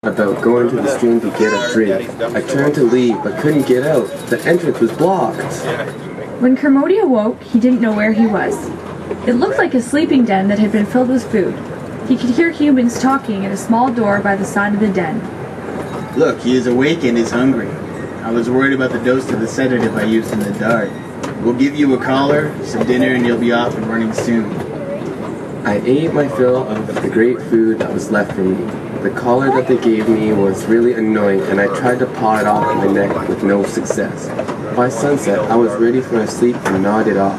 about going to the stream to get a drink. I turned to leave, but couldn't get out. The entrance was blocked. When Kermode awoke, he didn't know where he was. It looked like a sleeping den that had been filled with food. He could hear humans talking at a small door by the side of the den. Look, he is awake and is hungry. I was worried about the dose of the sedative I used in the dart. We'll give you a collar, some dinner, and you'll be off and running soon. I ate my fill of the great food that was left for me. The collar that they gave me was really annoying, and I tried to paw it off my neck with no success. By sunset, I was ready for a sleep and nodded off.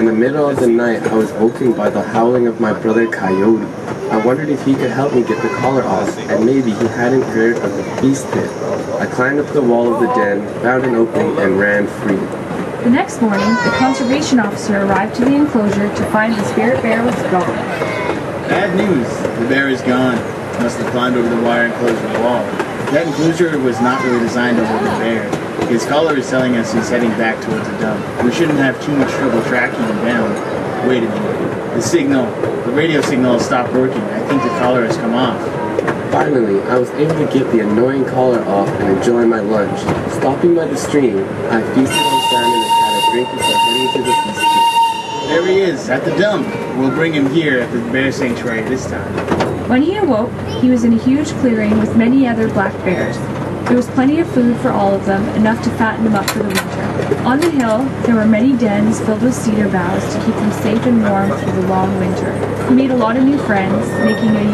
In the middle of the night, I was woken by the howling of my brother Coyote. I wondered if he could help me get the collar off, and maybe he hadn't heard of the beast pit. I climbed up the wall of the den, found an opening, and ran free. The next morning, the conservation officer arrived to the enclosure to find the spirit bear was gone. Bad news. The bear is gone. Must have climbed over the wire enclosure wall. That enclosure was not really designed to hold the bear. His collar is telling us he's heading back towards the dump. We shouldn't have too much trouble tracking him down. Wait a minute. The radio signal has stopped working. I think the collar has come off. Finally, I was able to get the annoying collar off and enjoy my lunch. Stopping by the stream, I feasted on salmon and had a drink before heading to the feast pit. There he is, at the dump. We'll bring him here at the bear sanctuary this time. When he awoke, he was in a huge clearing with many other black bears. There was plenty of food for all of them, enough to fatten them up for the winter. On the hill, there were many dens filled with cedar boughs to keep them safe and warm through the long winter. He made a lot of new friends, making a